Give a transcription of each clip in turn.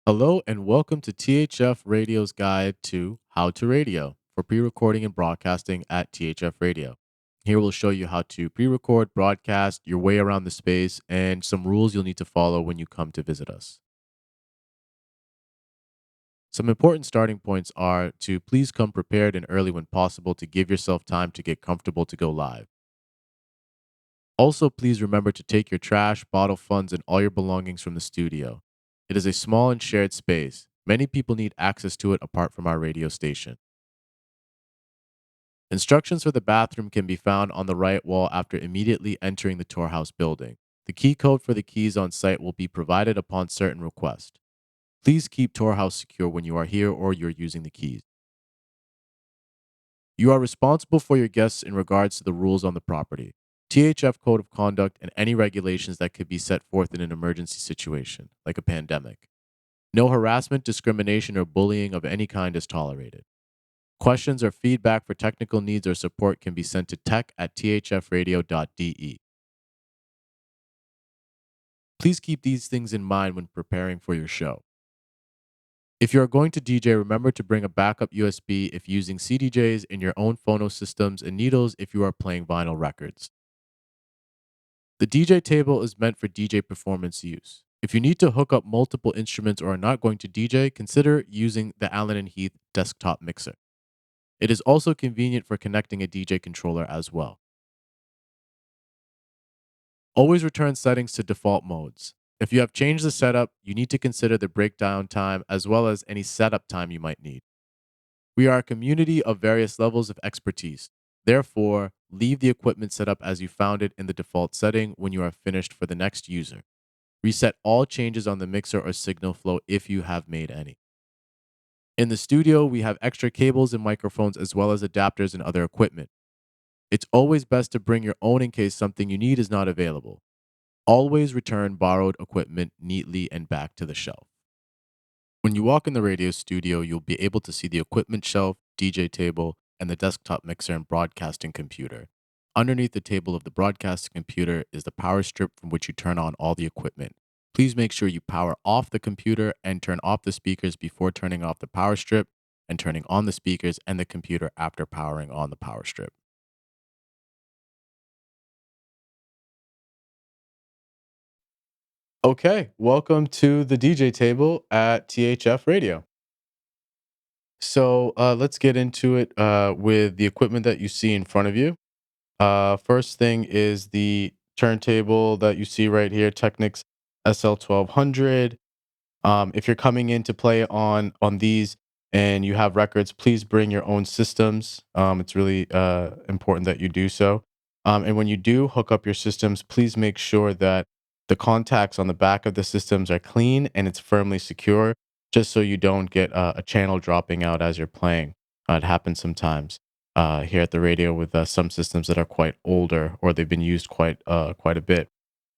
Hello and welcome to THF Radio's guide to How to Radio for pre-recording and broadcasting at THF Radio. Here we'll show you how to pre-record, broadcast, your way around the space, and some rules you'll need to follow when you come to visit us. Some important starting points are to please come prepared and early when possible to give yourself time to get comfortable to go live. Also, please remember to take your trash, bottle funds, and all your belongings from the studio. It is a small and shared space. Many people need access to it apart from our radio station. Instructions for the bathroom can be found on the right wall after immediately entering the tour house building. The key code for the keys on site will be provided upon certain request. Please keep tour house secure when you are here or you're using the keys. You are responsible for your guests in regards to the rules on the property, THF code of conduct, and any regulations that could be set forth in an emergency situation, like a pandemic. No harassment, discrimination, or bullying of any kind is tolerated. Questions or feedback for technical needs or support can be sent to tech@thfradio.de. Please keep these things in mind when preparing for your show. If you are going to DJ, remember to bring a backup USB if using CDJs in your own phono systems and needles if you are playing vinyl records. The DJ table is meant for DJ performance use. If you need to hook up multiple instruments or are not going to DJ, consider using the Allen and Heath desktop mixer. It is also convenient for connecting a DJ controller as well. Always return settings to default modes. If you have changed the setup, you need to consider the breakdown time as well as any setup time you might need. We are a community of various levels of expertise. Therefore, leave the equipment set up as you found it in the default setting when you are finished for the next user. Reset all changes on the mixer or signal flow if you have made any. In the studio, we have extra cables and microphones as well as adapters and other equipment. It's always best to bring your own in case something you need is not available. Always return borrowed equipment neatly and back to the shelf. When you walk in the radio studio, you'll be able to see the equipment shelf, DJ table, and the desktop mixer and broadcasting computer. Underneath the table of the broadcasting computer is the power strip from which you turn on all the equipment. Please make sure you power off the computer and turn off the speakers before turning off the power strip and turning on the speakers and the computer after powering on the power strip. Okay, welcome to the DJ table at THF Radio. So let's get into it with the equipment that you see in front of you. First thing is the turntable that you see right here, Technics SL1200. If you're coming in to play on these and you have records, please bring your own systems. It's really important that you do so. And when you do hook up your systems, please make sure that the contacts on the back of the systems are clean and it's firmly secure, just so you don't get a channel dropping out as you're playing. It happens sometimes here at the radio with some systems that are quite older or they've been used quite a bit.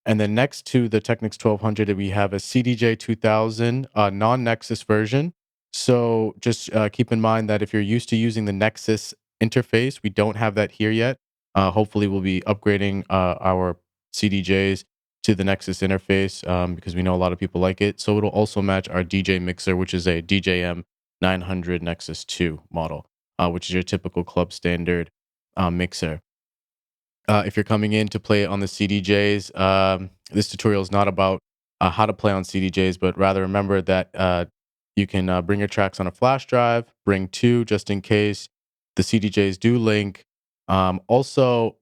And then next to the Technics 1200, we have a CDJ 2000 non-Nexus version. So just keep in mind that if you're used to using the Nexus interface, we don't have that here yet. Hopefully, we'll be upgrading our CDJs to the Nexus interface because we know a lot of people like it. So it'll also match our DJ mixer, which is a DJM 900 Nexus 2 model, which is your typical club standard mixer. If you're coming in to play on the CDJs, this tutorial is not about how to play on CDJs, but rather remember that you can bring your tracks on a flash drive, bring two just in case the CDJs do link. Also,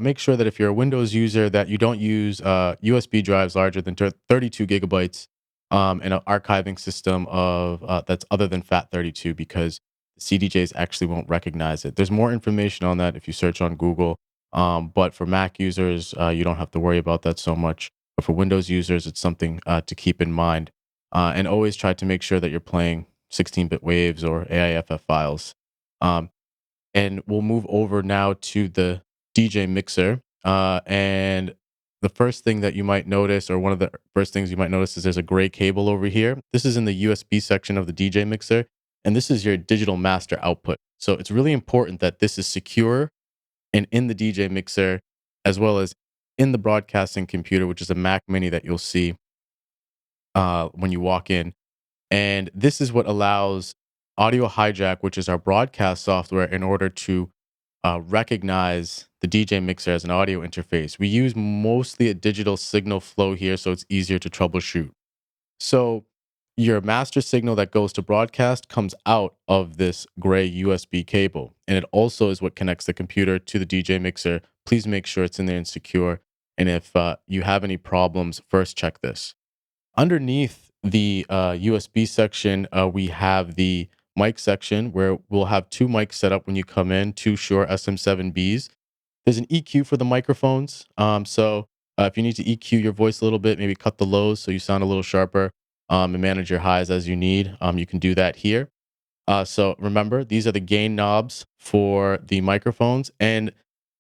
make sure that if you're a Windows user, that you don't use USB drives larger than 32 gigabytes and an archiving system of that's other than FAT32 because CDJs actually won't recognize it. There's more information on that if you search on Google. But for Mac users, you don't have to worry about that so much. But for Windows users, it's something to keep in mind. And always try to make sure that you're playing 16-bit waves or AIFF files. Um, and we'll move over now to the DJ mixer. And the first thing that you might notice, or one of the first things you might notice, is there's a gray cable over here. This is in the USB section of the DJ mixer. And this is your digital master output. So it's really important that this is secure and in the DJ mixer, as well as in the broadcasting computer, which is a Mac Mini that you'll see when you walk in. And this is what allows Audio Hijack, which is our broadcast software, in order to recognize the DJ mixer as an audio interface. We use mostly a digital signal flow here, so it's easier to troubleshoot. So your master signal that goes to broadcast comes out of this gray USB cable, and it also is what connects the computer to the DJ mixer. Please make sure it's in there and secure. And if you have any problems, first check this. Underneath the USB section, we have the mic section where we'll have two mics set up when you come in, two Shure SM7Bs. There's an EQ for the microphones. So if you need to EQ your voice a little bit, maybe cut the lows so you sound a little sharper, and manage your highs as you need, you can do that here. So remember, these are the gain knobs for the microphones, and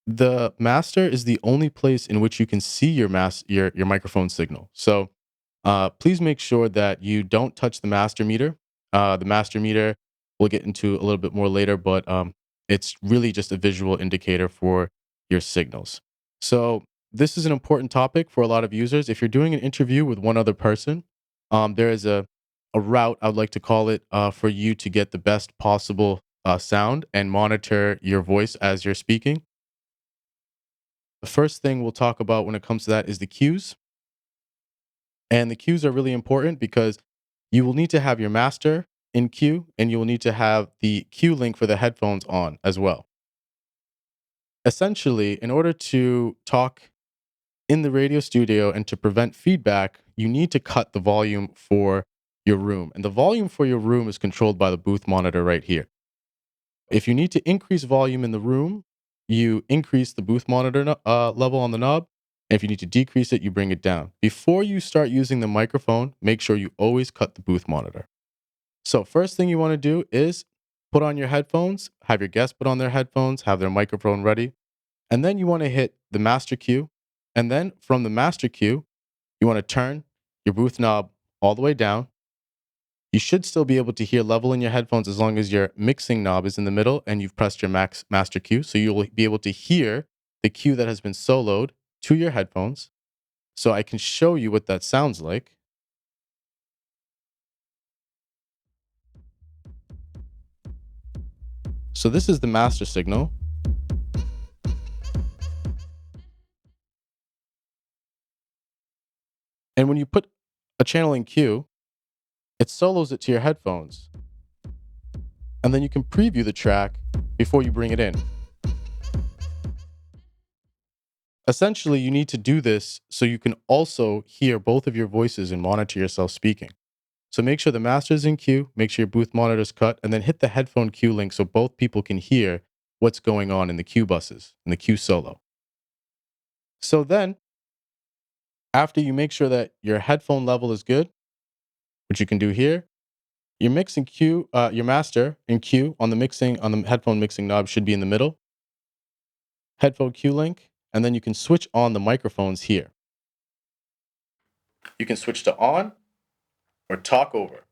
the master is the only place in which you can see your microphone signal. So please make sure that you don't touch the master meter. The master meter we'll get into a little bit more later, but it's really just a visual indicator for your signals. So this is an important topic for a lot of users. If you're doing an interview with one other person, there is a route, I would like to call it, for you to get the best possible sound and monitor your voice as you're speaking. The first thing we'll talk about when it comes to that is the cues. And the cues are really important because you will need to have your master in queue and you will need to have the queue link for the headphones on as well. Essentially, in order to talk in the radio studio and to prevent feedback, you need to cut the volume for your room. And the volume for your room is controlled by the booth monitor right here. If you need to increase volume in the room, you increase the booth monitor level on the knob. And if you need to decrease it, you bring it down. Before you start using the microphone, make sure you always cut the booth monitor. So, first thing you want to do is put on your headphones, have your guests put on their headphones, have their microphone ready. And then you want to hit the master cue. And then from the master cue, you want to turn your booth knob all the way down. You should still be able to hear level in your headphones as long as your mixing knob is in the middle and you've pressed your master cue. So you'll be able to hear the cue that has been soloed to your headphones. So I can show you what that sounds like. So this is the master signal. And when you put a channel in cue, it solos it to your headphones. And then you can preview the track before you bring it in. Essentially, you need to do this so you can also hear both of your voices and monitor yourself speaking. So make sure the master is in queue, make sure your booth monitor is cut, and then hit the headphone queue link so both people can hear what's going on in the queue buses, in the queue solo. So then, after you make sure that your headphone level is good, which you can do here, your mixing queue, your master in queue on the headphone mixing knob should be in the middle. Headphone queue link, and then you can switch on the microphones here. You can switch to on or talk over,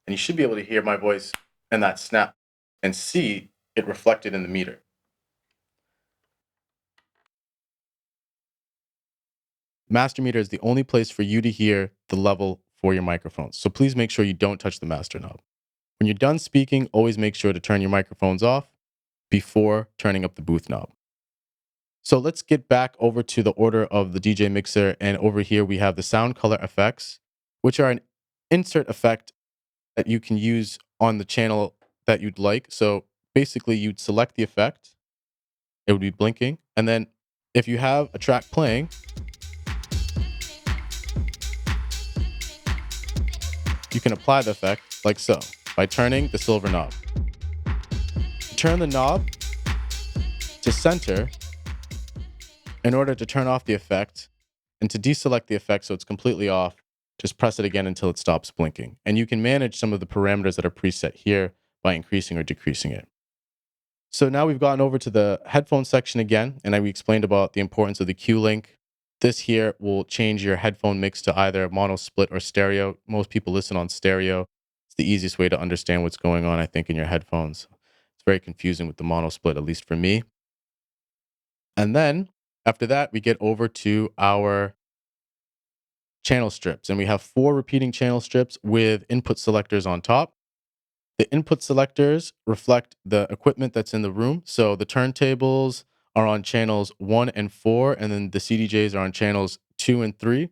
and you should be able to hear my voice and that snap and see it reflected in the meter. Master meter is the only place for you to hear the level for your microphones. So please make sure you don't touch the master knob. When you're done speaking, always make sure to turn your microphones off before turning up the booth knob. So let's get back over to the order of the DJ mixer. And over here, we have the sound color effects, which are an insert effect that you can use on the channel that you'd like. So basically, you'd select the effect, it would be blinking. And then if you have a track playing, you can apply the effect like so by turning the silver knob. Turn the knob to center in order to turn off the effect, and to deselect the effect so it's completely off, just press it again until it stops blinking. And you can manage some of the parameters that are preset here by increasing or decreasing it. So now we've gotten over to the headphone section again, and we explained about the importance of the Q link. This here will change your headphone mix to either mono, split, or stereo. Most people listen on stereo. It's the easiest way to understand what's going on, I think, in your headphones. It's very confusing with the mono split, at least for me. And then after that, we get over to our channel strips, and we have 4 repeating channel strips with input selectors on top. The input selectors reflect the equipment that's in the room. So the turntables are on channels 1 and 4, and then the CDJs are on channels 2 and 3.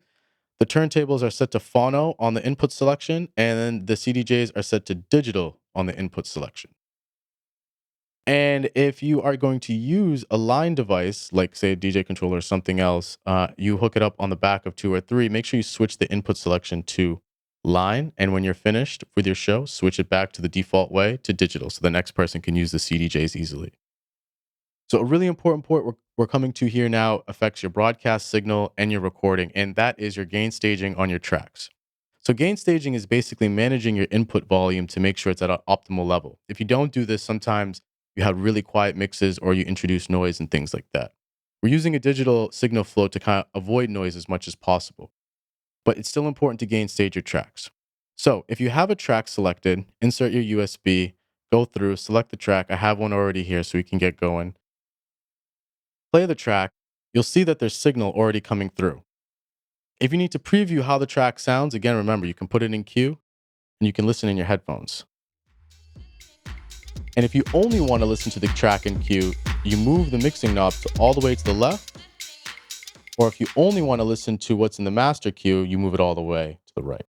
The turntables are set to phono on the input selection, and then the CDJs are set to digital on the input selection. And if you are going to use a line device, like say a DJ controller or something else, you hook it up on the back of 2 or 3. Make sure you switch the input selection to line. And when you're finished with your show, switch it back to the default way to digital so the next person can use the CDJs easily. So, a really important point we're coming to here now affects your broadcast signal and your recording, and that is your gain staging on your tracks. So, gain staging is basically managing your input volume to make sure it's at an optimal level. If you don't do this, sometimes you have really quiet mixes or you introduce noise and things like that. We're using a digital signal flow to kind of avoid noise as much as possible, but it's still important to gain stage your tracks. So, if you have a track selected, insert your USB, go through, select the track. I have one already here so we can get going. Play the track, you'll see that there's signal already coming through. If you need to preview how the track sounds, again, remember, you can put it in queue and you can listen in your headphones. And if you only want to listen to the track in queue, you move the mixing knob all the way to the left. Or if you only want to listen to what's in the master queue, you move it all the way to the right.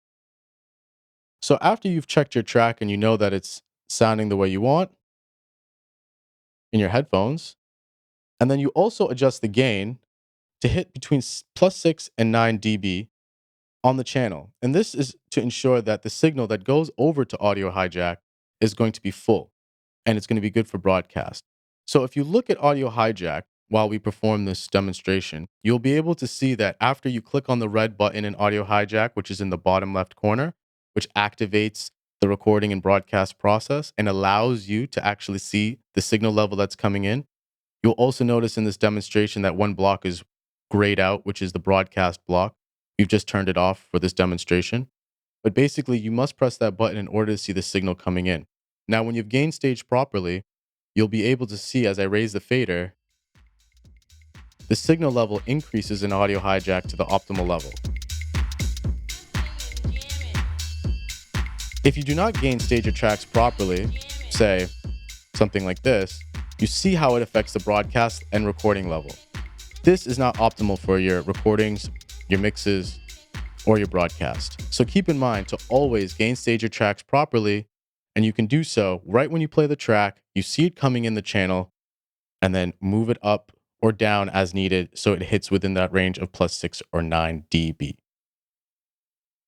So after you've checked your track and you know that it's sounding the way you want in your headphones, and then you also adjust the gain to hit between +6 and 9 dB on the channel. And this is to ensure that the signal that goes over to Audio Hijack is going to be full and it's going to be good for broadcast. So if you look at Audio Hijack while we perform this demonstration, you'll be able to see that after you click on the red button in Audio Hijack, which is in the bottom left corner, which activates the recording and broadcast process and allows you to actually see the signal level that's coming in. You'll also notice in this demonstration that one block is grayed out, which is the broadcast block. We've just turned it off for this demonstration. But basically, you must press that button in order to see the signal coming in. Now, when you've gain staged properly, you'll be able to see as I raise the fader, the signal level increases in Audio Hijack to the optimal level. If you do not gain stage your tracks properly, say something like this, you see how it affects the broadcast and recording level. This is not optimal for your recordings, your mixes, or your broadcast. So keep in mind to always gain stage your tracks properly, and you can do so right when you play the track, you see it coming in the channel, and then move it up or down as needed so it hits within that range of +6 or 9 dB.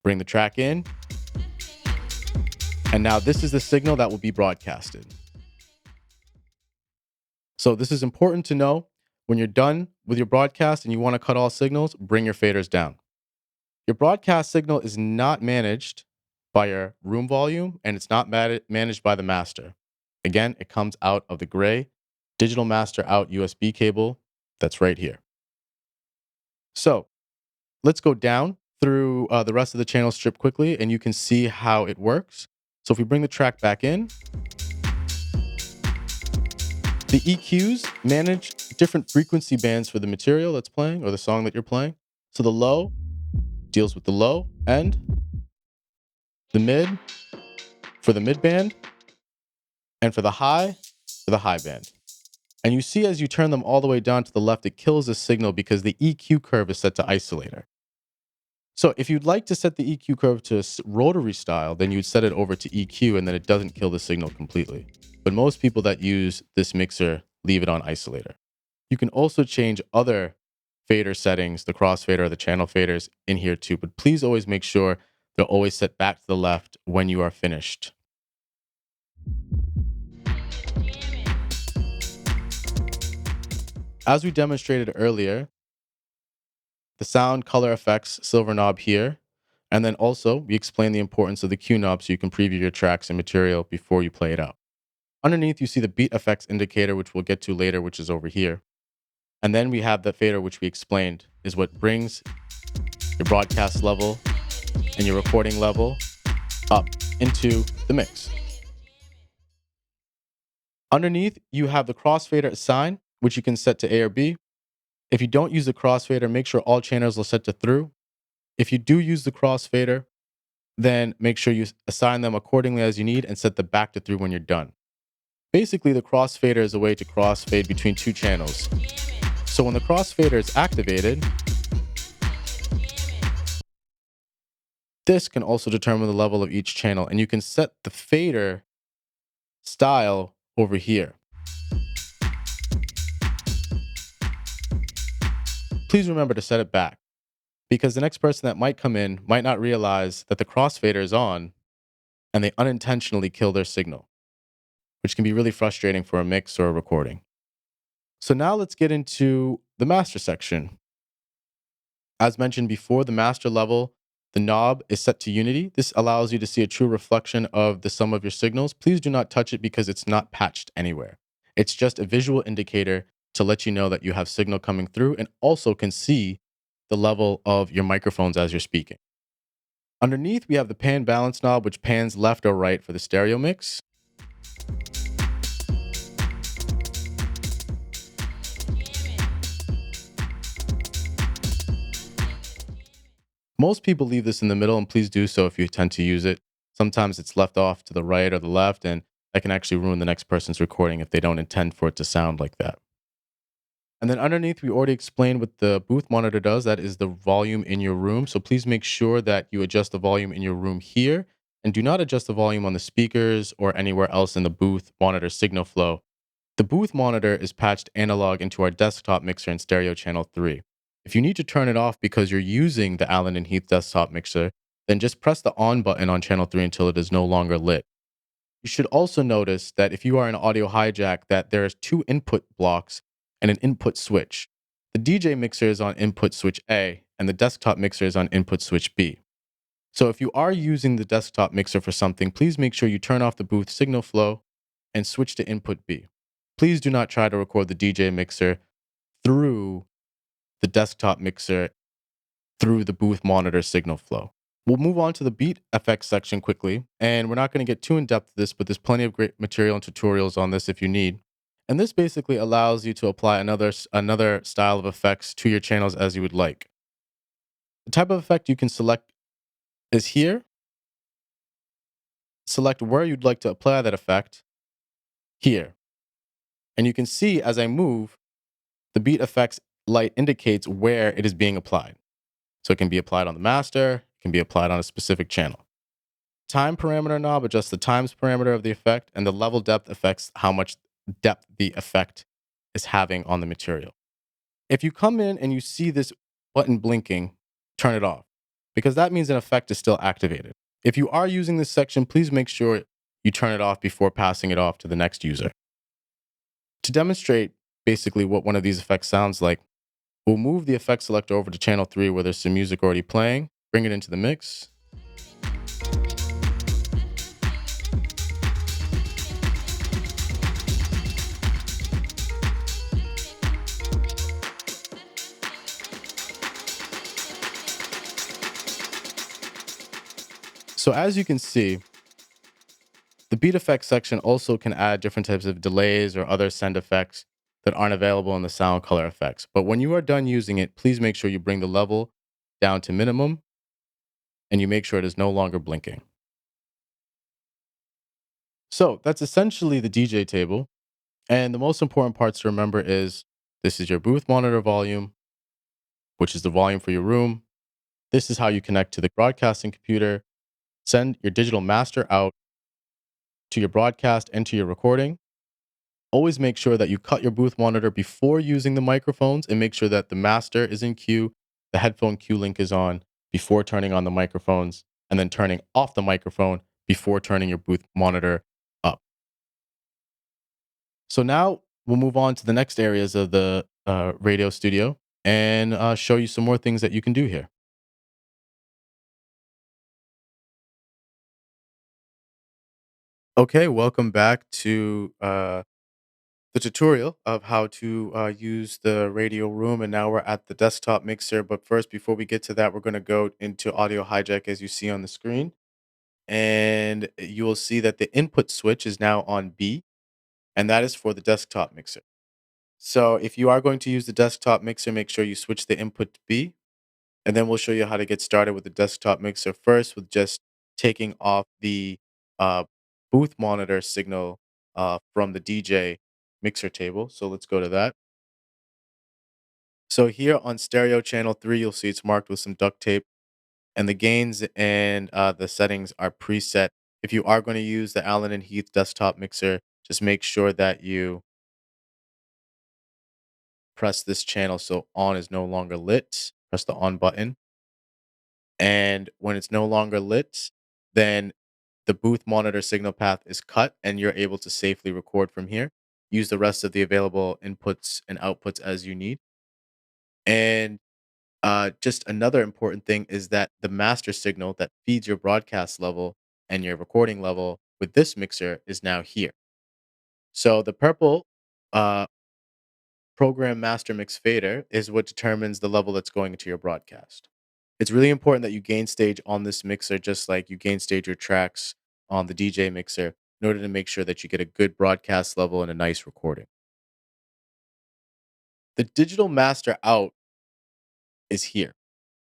Bring the track in, and now this is the signal that will be broadcasted. So this is important to know. When you're done with your broadcast and you want to cut all signals, bring your faders down. Your broadcast signal is not managed by your room volume and it's not managed by the master. Again, it comes out of the gray digital master out USB cable that's right here. So let's go down through the rest of the channel strip quickly and you can see how it works. So if we bring the track back in, the EQs manage different frequency bands for the material that's playing or the song that you're playing. So the low deals with the low end, the mid for the mid band, and for the high band. And you see as you turn them all the way down to the left, it kills the signal because the EQ curve is set to isolator. So if you'd like to set the EQ curve to rotary style, then you'd set it over to EQ and then it doesn't kill the signal completely. But most people that use this mixer leave it on isolator. You can also change other fader settings, the crossfader or the channel faders in here too, but please always make sure they're always set back to the left when you are finished. As we demonstrated earlier, the sound color effects silver knob here, and then also we explain the importance of the Q knob so you can preview your tracks and material before you play it out. Underneath, you see the beat effects indicator, which we'll get to later, which is over here. And then we have the fader, which we explained is what brings your broadcast level and your recording level up into the mix. Underneath, you have the crossfader assign, which you can set to A or B. If you don't use the crossfader, make sure all channels are set to through. If you do use the crossfader, then make sure you assign them accordingly as you need and set the back to 3 when you're done. Basically, the crossfader is a way to crossfade between two channels. So when the crossfader is activated, this can also determine the level of each channel, and you can set the fader style over here. Please remember to set it back because the next person that might come in might not realize that the crossfader is on and they unintentionally kill their signal, which can be really frustrating for a mix or a recording. So now let's get into the master section. As mentioned before, the master level, the knob is set to unity. This allows you to see a true reflection of the sum of your signals. Please do not touch it because it's not patched anywhere. It's just a visual indicator to let you know that you have signal coming through and also can see the level of your microphones as you're speaking. Underneath, we have the pan balance knob, which pans left or right for the stereo mix. Most people leave this in the middle, and please do so if you tend to use it. Sometimes it's left off to the right or the left, and that can actually ruin the next person's recording if they don't intend for it to sound like that. And then underneath, we already explained what the booth monitor does. That is the volume in your room. So please make sure that you adjust the volume in your room here and do not adjust the volume on the speakers or anywhere else in the booth monitor signal flow. The booth monitor is patched analog into our desktop mixer in stereo channel 3. If you need to turn it off because you're using the Allen and Heath desktop mixer, then just press the on button on channel 3 until it is no longer lit. You should also notice that if you are an audio hijack, that there is two input blocks and an input switch. The DJ mixer is on input switch A and the desktop mixer is on input switch B. So if you are using the desktop mixer for something, please make sure you turn off the booth signal flow and switch to input B. Please do not try to record the DJ mixer through the desktop mixer through the booth monitor signal flow. We'll move on to the beat effects section quickly, and we're not going to get too in depth with this, but there's plenty of great material and tutorials on this if you need. And this basically allows you to apply another style of effects to your channels as you would like. The type of effect you can select is here. Select where you'd like to apply that effect here. And you can see as I move, the beat effects light indicates where it is being applied. So it can be applied on the master, it can be applied on a specific channel. Time parameter knob adjusts the times parameter of the effect, and the level depth affects how much depth the effect is having on the material. If you come in and you see this button blinking, turn it off, because that means an effect is still activated. If you are using this section, please make sure you turn it off before passing it off to the next user. To demonstrate basically what one of these effects sounds like, we'll move the effect selector over to channel 3 where there's some music already playing, bring it into the mix. So as you can see, the beat effects section also can add different types of delays or other send effects that aren't available in the sound color effects. But when you are done using it, please make sure you bring the level down to minimum and you make sure it is no longer blinking. So that's essentially the DJ table. And the most important parts to remember is this is your booth monitor volume, which is the volume for your room. This is how you connect to the broadcasting computer, send your digital master out to your broadcast and to your recording. Always make sure that you cut your booth monitor before using the microphones and make sure that the master is in queue, the headphone queue link is on before turning on the microphones, and then turning off the microphone before turning your booth monitor up. So now we'll move on to the next areas of the radio studio and show you some more things that you can do here. Okay, welcome back to the tutorial of how to use the radio room. And now we're at the desktop mixer. But first, before we get to that, we're going to go into audio hijack as you see on the screen. And you will see that the input switch is now on B, and that is for the desktop mixer. So if you are going to use the desktop mixer, make sure you switch the input to B. And then we'll show you how to get started with the desktop mixer first with just taking off the uh, booth monitor signal from the DJ mixer table. So let's go to that. So here on stereo channel 3, you'll see it's marked with some duct tape, and the gains and the settings are preset. If you are going to use the Allen and Heath desktop mixer, just make sure that you press this channel so on is no longer lit. Press the on button. And when it's no longer lit, then the booth monitor signal path is cut and you're able to safely record from here. Use the rest of the available inputs and outputs as you need. And just another important thing is that the master signal that feeds your broadcast level and your recording level with this mixer is now here. So the purple uh, program master mix fader is what determines the level that's going into your broadcast. It's really important that you gain stage on this mixer just like you gain stage your tracks on the DJ mixer in order to make sure that you get a good broadcast level and a nice recording. The digital master out is here.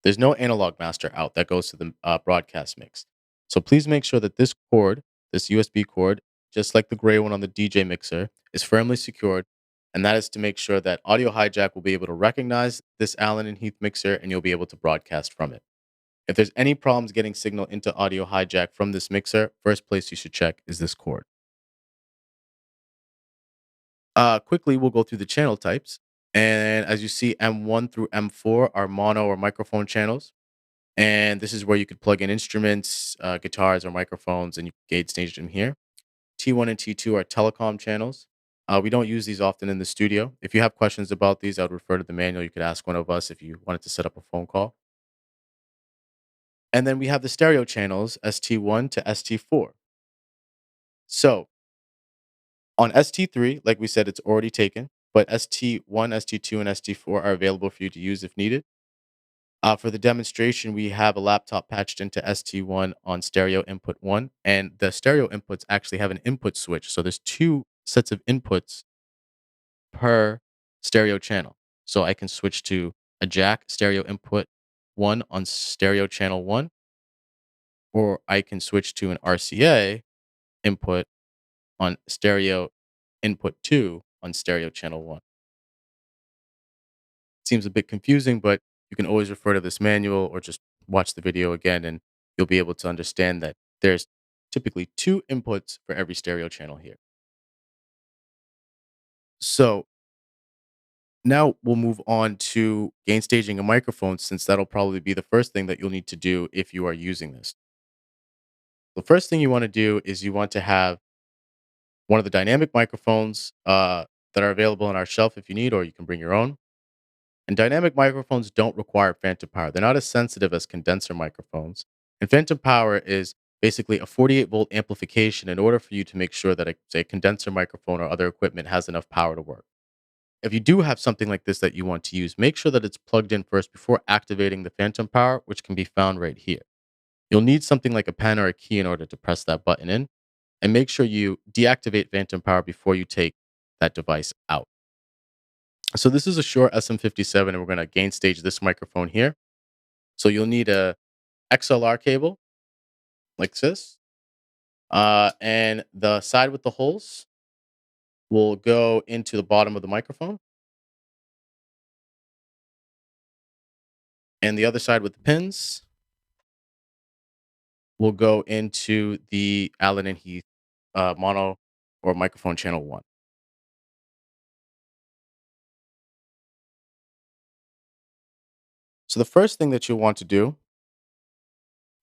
There's no analog master out that goes to the broadcast mix. So please make sure that this cord, this USB cord, just like the gray one on the DJ mixer, is firmly secured. And that is to make sure that Audio Hijack will be able to recognize this Allen and Heath mixer and you'll be able to broadcast from it. If there's any problems getting signal into Audio Hijack from this mixer, first place you should check is this cord. Quickly, we'll go through the channel types. And as you see, M1 through M4 are mono or microphone channels. And this is where you could plug in instruments, guitars, or microphones, and you can gauge stage them here. T1 and T2 are telecom channels. We don't use these often in the studio. If you have questions about these, I would refer to the manual. You could ask one of us if you wanted to set up a phone call. And then we have the stereo channels, ST1 to ST4. So on ST3, like we said, it's already taken, but ST1, ST2, and ST4 are available for you to use if needed. For the demonstration, we have a laptop patched into ST1 on stereo input 1, and the stereo inputs actually have an input switch. So there's two sets of inputs per stereo channel. So I can switch to a jack stereo input 1 on stereo channel 1, or I can switch to an RCA input on stereo input 2 on stereo channel 1. Seems a bit confusing, but you can always refer to this manual or just watch the video again and you'll be able to understand that there's typically two inputs for every stereo channel here. So now we'll move on to gain staging a microphone since that'll probably be the first thing that you'll need to do if you are using this. The first thing you want to do is you want to have one of the dynamic microphones that are available on our shelf if you need, or you can bring your own. And dynamic microphones don't require phantom power. They're not as sensitive as condenser microphones. And phantom power is basically a 48-volt amplification in order for you to make sure that a, say, condenser microphone or other equipment has enough power to work. If you do have something like this that you want to use, make sure that it's plugged in first before activating the phantom power, which can be found right here. You'll need something like a pen or a key in order to press that button in. And make sure you deactivate phantom power before you take that device out. So this is a Shure SM57, and we're going to gain stage this microphone here. So you'll need a XLR cable like this, and the side with the holes will go into the bottom of the microphone, and the other side with the pins will go into the Allen and Heath mono or microphone channel 1. So the first thing that you'll want to do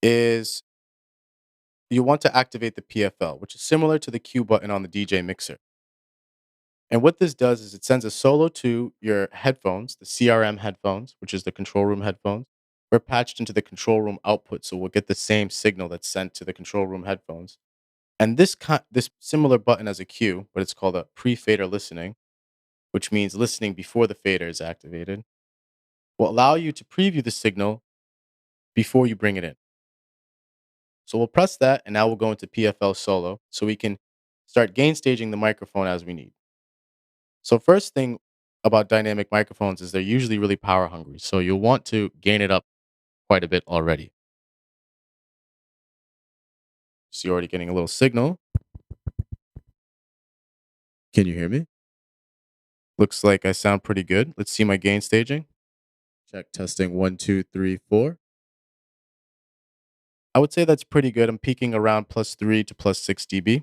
is you want to activate the PFL, which is similar to the Q button on the DJ mixer. And what this does is it sends a solo to your headphones, the CRM headphones, which is the control room headphones. We're patched into the control room output, so we'll get the same signal that's sent to the control room headphones. And this similar button as a Q, but it's called a pre-fader listening, which means listening before the fader is activated, will allow you to preview the signal before you bring it in. So we'll press that, and now we'll go into PFL solo, so we can start gain staging the microphone as we need. So first thing about dynamic microphones is they're usually really power hungry. So you'll want to gain it up quite a bit already. So you're already getting a little signal. Can you hear me? Looks like I sound pretty good. Let's see my gain staging. Check testing 1, 2, 3, 4. I would say that's pretty good. I'm peaking around +3 to +6 dB.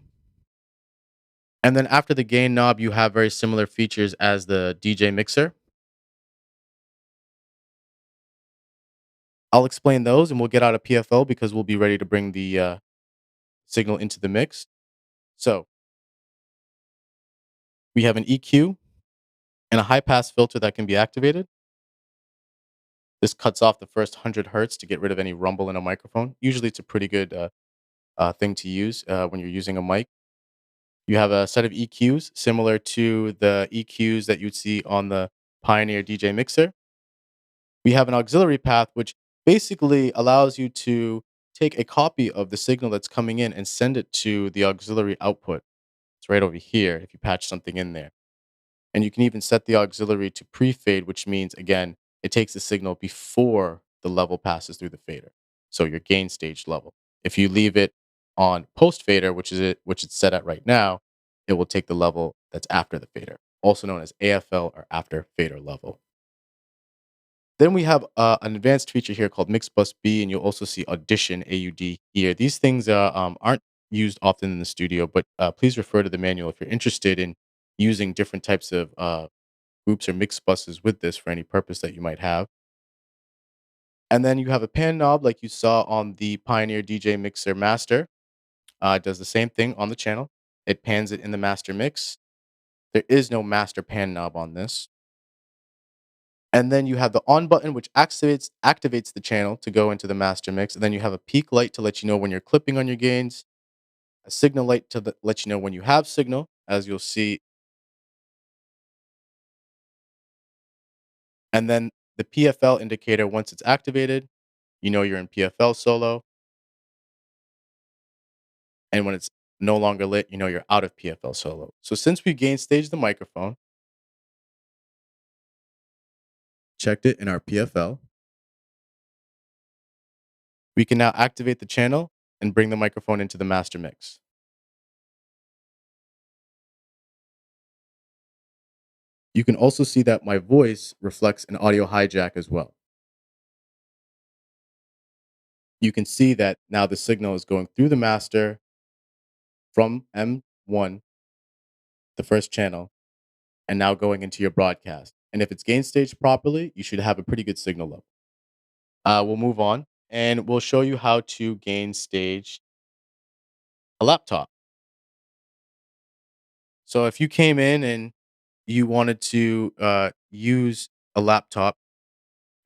And then after the gain knob, you have very similar features as the DJ mixer. I'll explain those and we'll get out of PFO because we'll be ready to bring the signal into the mix. So we have an EQ and a high pass filter that can be activated. This cuts off the first 100 hertz to get rid of any rumble in a microphone. Usually, it's a pretty good thing to use when you're using a mic. You have a set of EQs similar to the EQs that you'd see on the Pioneer DJ mixer. We have an auxiliary path, which basically allows you to take a copy of the signal that's coming in and send it to the auxiliary output. It's right over here if you patch something in there. And you can even set the auxiliary to pre-fade, which means, again, it takes the signal before the level passes through the fader. So your gain stage level. If you leave it on post fader, which it's set at right now, it will take the level that's after the fader, also known as AFL or after fader level. Then we have an advanced feature here called Mix Bus B, and you'll also see Audition AUD here. These things aren't used often in the studio, but please refer to the manual if you're interested in using different types of groups or mix buses with this for any purpose that you might have. And then you have a pan knob like you saw on the Pioneer DJ Mixer Master. It does the same thing on the channel. It pans it in the master mix. There is no master pan knob on this. And then you have the on button, which activates the channel to go into the master mix. And then you have a peak light to let you know when you're clipping on your gains, a signal light to let you know when you have signal, as you'll see. And then the PFL indicator, once it's activated, you know you're in PFL solo. And when it's no longer lit, you know you're out of PFL solo. So since we gain staged the microphone, checked it in our PFL, we can now activate the channel and bring the microphone into the master mix. You can also see that my voice reflects an audio hijack as well. You can see that now the signal is going through the master from M1, the first channel, and now going into your broadcast. And if it's gain staged properly, you should have a pretty good signal level. We'll move on and we'll show you how to gain stage a laptop. So if you came in and you wanted to use a laptop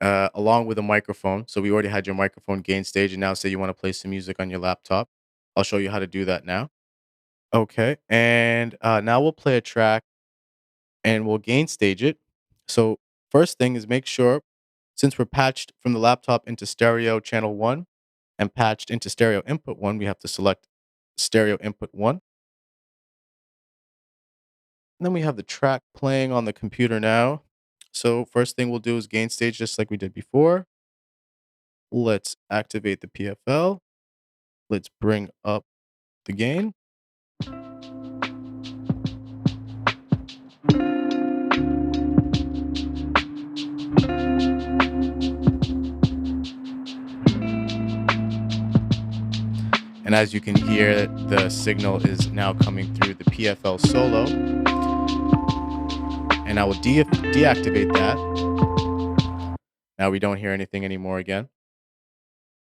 along with a microphone, so we already had your microphone gain stage, and now say you want to play some music on your laptop, I'll show you how to do that now. Okay, and now we'll play a track and we'll gain stage it. So first thing is make sure, since we're patched from the laptop into stereo channel 1 and patched into stereo input 1, we have to select stereo input 1. And then we have the track playing on the computer now. So first thing we'll do is gain stage just like we did before. Let's activate the PFL. Let's bring up the gain. And as you can hear, the signal is now coming through the PFL solo. And I will deactivate that. Now we don't hear anything anymore again.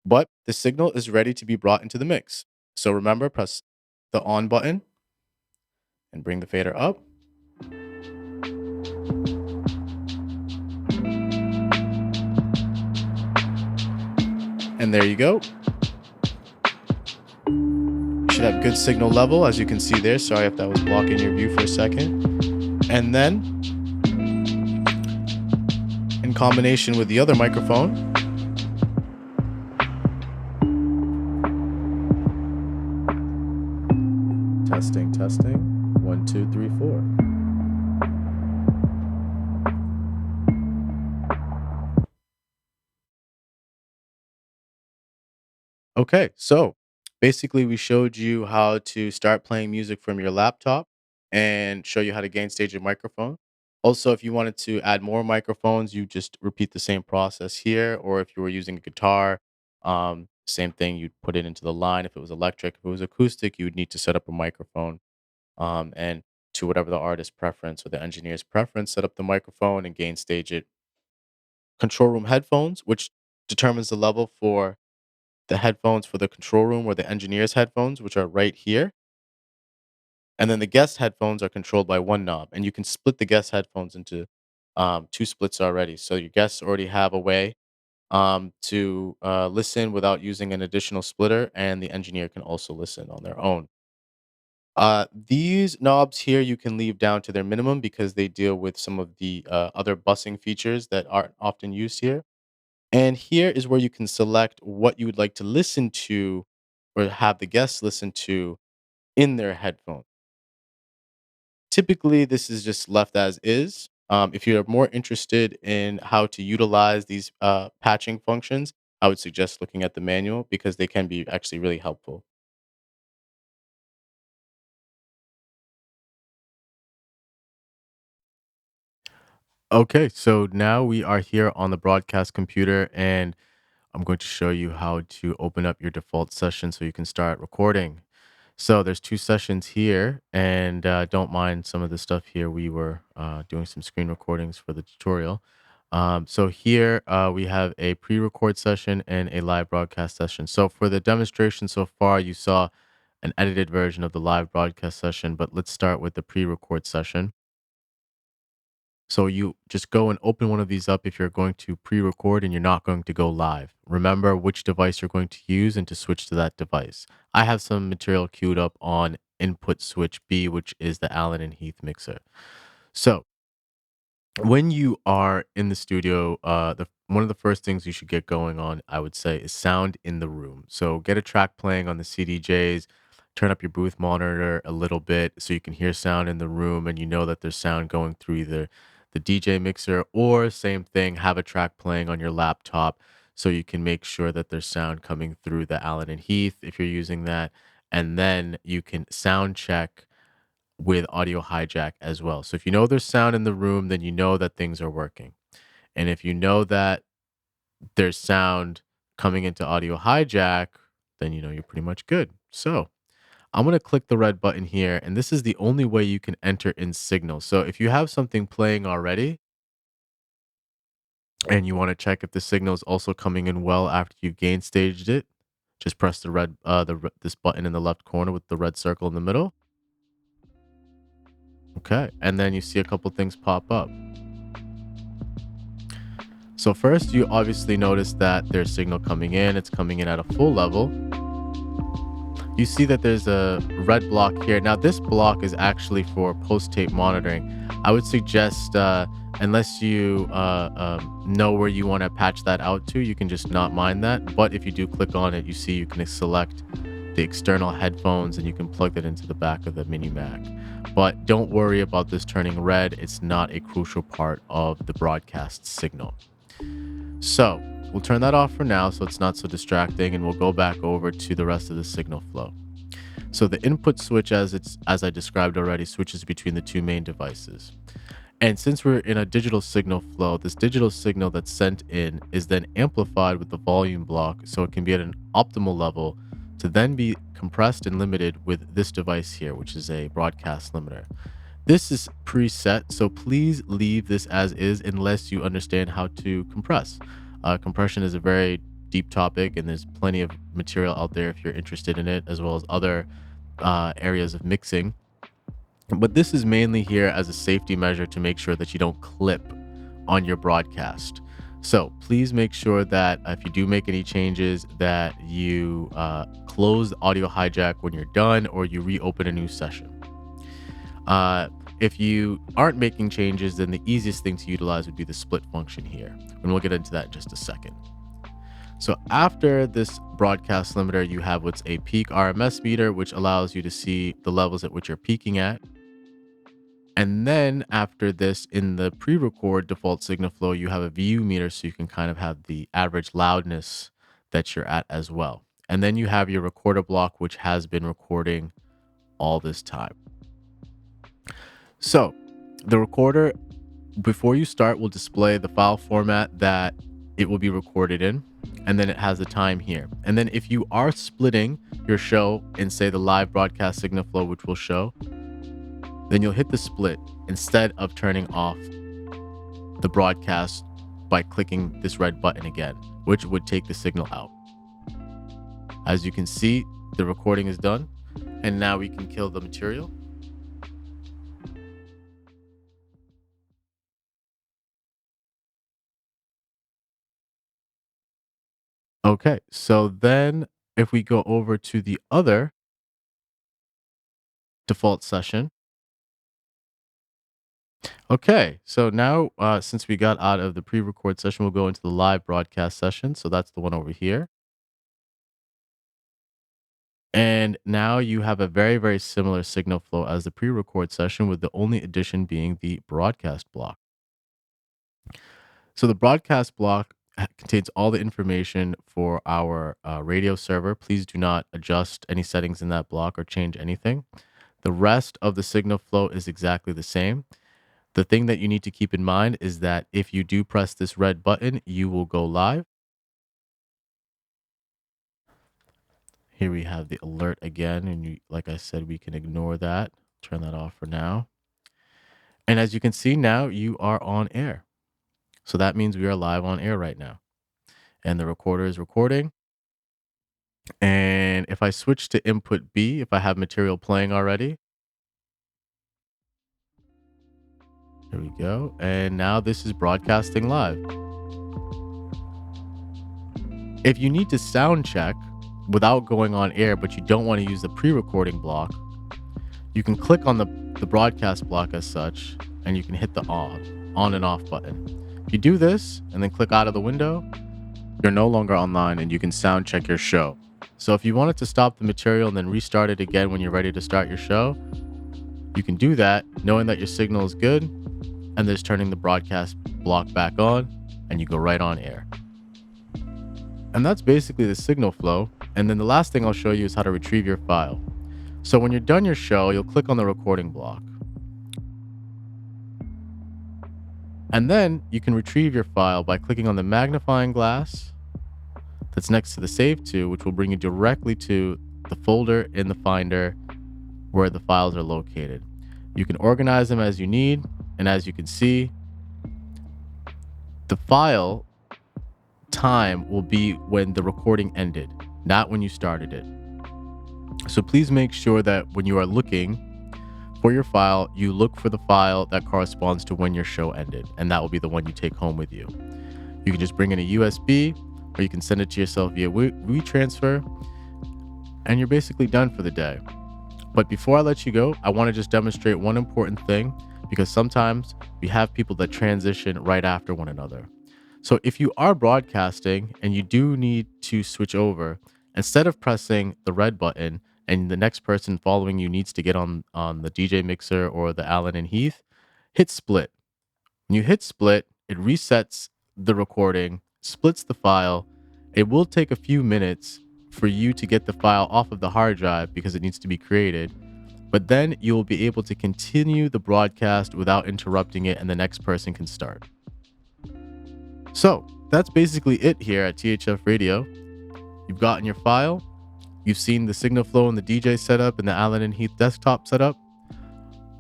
But the signal is ready to be brought into the mix. So remember, press the on button and bring the fader up. And there you go. You should have good signal level, as you can see there. Sorry if that was blocking your view for a second. And then, in combination with the other microphone, testing, 1, 2, 3, 4. Okay, so basically, we showed you how to start playing music from your laptop and show you how to gain stage your microphone. Also, if you wanted to add more microphones, you just repeat the same process here. Or if you were using a guitar, same thing, you'd put it into the line. If it was electric, if it was acoustic, you would need to set up a microphone and to whatever the artist's preference or the engineer's preference, set up the microphone and gain stage it. Control room headphones, which determines the level for the headphones for the control room or the engineer's headphones, which are right here. And then the guest headphones are controlled by one knob, and you can split the guest headphones into two splits already. So your guests already have a way to listen without using an additional splitter, and the engineer can also listen on their own. These knobs here you can leave down to their minimum because they deal with some of the other busing features that aren't often used here. And here is where you can select what you would like to listen to or have the guests listen to in their headphones. Typically, this is just left as is. If you're more interested in how to utilize these patching functions, I would suggest looking at the manual because they can be actually really helpful. Okay, so now we are here on the broadcast computer, and I'm going to show you how to open up your default session so you can start recording. So there's two sessions here, and don't mind some of the stuff here. We were doing some screen recordings for the tutorial. So here we have a pre-record session and a live broadcast session. So for the demonstration so far, you saw an edited version of the live broadcast session, but let's start with the pre-record session. So you just go and open one of these up if you're going to pre-record and you're not going to go live. Remember which device you're going to use and to switch to that device. I have some material queued up on input switch B, which is the Allen and Heath mixer. So when you are in the studio, the one of the first things you should get going on, I would say, is sound in the room. So get a track playing on the CDJs, turn up your booth monitor a little bit so you can hear sound in the room and you know that there's sound going through either the DJ mixer or same thing, have a track playing on your laptop so you can make sure that there's sound coming through the Allen and Heath if you're using that. And then you can sound check with audio hijack as well. So if you know there's sound in the room, then you know that things are working. And if you know that there's sound coming into audio hijack, then you know you're pretty much good. So I'm going to click the red button here, and this is the only way you can enter in signal. So if you have something playing already and you want to check if the signal is also coming in well after you've gain staged it, just press the this button in the left corner with the red circle in the middle. Okay, and then you see a couple things pop up. So first, you obviously notice that there's signal coming in. It's coming in at a full level. You see that there's a red block here. Now, this block is actually for post-tape monitoring. I would suggest, unless you know where you want to patch that out to, you can just not mind that. But if you do click on it, you see you can select the external headphones and you can plug that into the back of the mini Mac. But don't worry about this turning red. It's not a crucial part of the broadcast signal. So we'll turn that off for now so it's not so distracting, and we'll go back over to the rest of the signal flow. So the input switch, as I described already, switches between the two main devices. And since we're in a digital signal flow, this digital signal that's sent in is then amplified with the volume block so it can be at an optimal level to then be compressed and limited with this device here, which is a broadcast limiter. This is preset, so please leave this as is unless you understand how to compress. Compression is a very deep topic, and there's plenty of material out there if you're interested in it, as well as other areas of mixing. But this is mainly here as a safety measure to make sure that you don't clip on your broadcast. So please make sure that if you do make any changes, that you close the audio hijack when you're done, or you reopen a new session. If you aren't making changes, then the easiest thing to utilize would be the split function here. And we'll get into that in just a second. So after this broadcast limiter, you have what's a peak RMS meter, which allows you to see the levels at which you're peaking at. And then after this, in the pre-record default signal flow, you have a VU meter, so you can kind of have the average loudness that you're at as well. And then you have your recorder block, which has been recording all this time. So the recorder, before you start, will display the file format that it will be recorded in. And then it has the time here. And then if you are splitting your show in, say, the live broadcast signal flow, which will show, then you'll hit the split instead of turning off the broadcast by clicking this red button again, which would take the signal out. As you can see, the recording is done, and now we can kill the material. Okay, so then if we go over to the other default session. Okay, so now since we got out of the pre-record session, we'll go into the live broadcast session. So that's the one over here. And now you have a very, very similar signal flow as the pre-record session, with the only addition being the broadcast block. So the broadcast block contains all the information for our radio server. Please do not adjust any settings in that block or change anything. The rest of the signal flow is exactly the same. The thing that you need to keep in mind is that if you do press this red button, you will go live. Here we have the alert again, and like I said, we can ignore that. Turn that off for now. And as you can see now, you are on air. So that means we are live on air right now. And the recorder is recording. And if I switch to input B, if I have material playing already, here we go. And now this is broadcasting live. If you need to sound check without going on air, but you don't want to use the pre-recording block, you can click on the broadcast block as such, and you can hit the on and off button. If you do this and then click out of the window, you're no longer online and you can sound check your show. So if you wanted to stop the material and then restart it again when you're ready to start your show, you can do that knowing that your signal is good, and there's turning the broadcast block back on, and you go right on air. And that's basically the signal flow. And then the last thing I'll show you is how to retrieve your file. So when you're done your show, you'll click on the recording block. And then you can retrieve your file by clicking on the magnifying glass that's next to the Save To, which will bring you directly to the folder in the Finder where the files are located. You can organize them as you need, and as you can see, the file time will be when the recording ended, not when you started it. So please make sure that when you are looking for your file, you look for the file that corresponds to when your show ended, and that will be the one you take home with you. You can just bring in a USB, or you can send it to yourself via WeTransfer, and you're basically done for the day. But before I let you go, I want to just demonstrate one important thing, because sometimes we have people that transition right after one another. So if you are broadcasting and you do need to switch over, instead of pressing the red button and the next person following you needs to get on the DJ mixer or the Allen and Heath, hit split. When you hit split, it resets the recording, splits the file. It will take a few minutes for you to get the file off of the hard drive because it needs to be created. But then you will be able to continue the broadcast without interrupting it, and the next person can start. So that's basically it here at THF Radio. You've gotten your file. You've seen the signal flow in the DJ setup and the Allen and Heath desktop setup.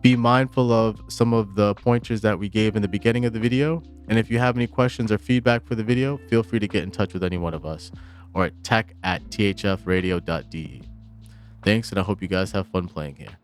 Be mindful of some of the pointers that we gave in the beginning of the video. And if you have any questions or feedback for the video, feel free to get in touch with any one of us or at tech@thfradio.de. Thanks, and I hope you guys have fun playing here.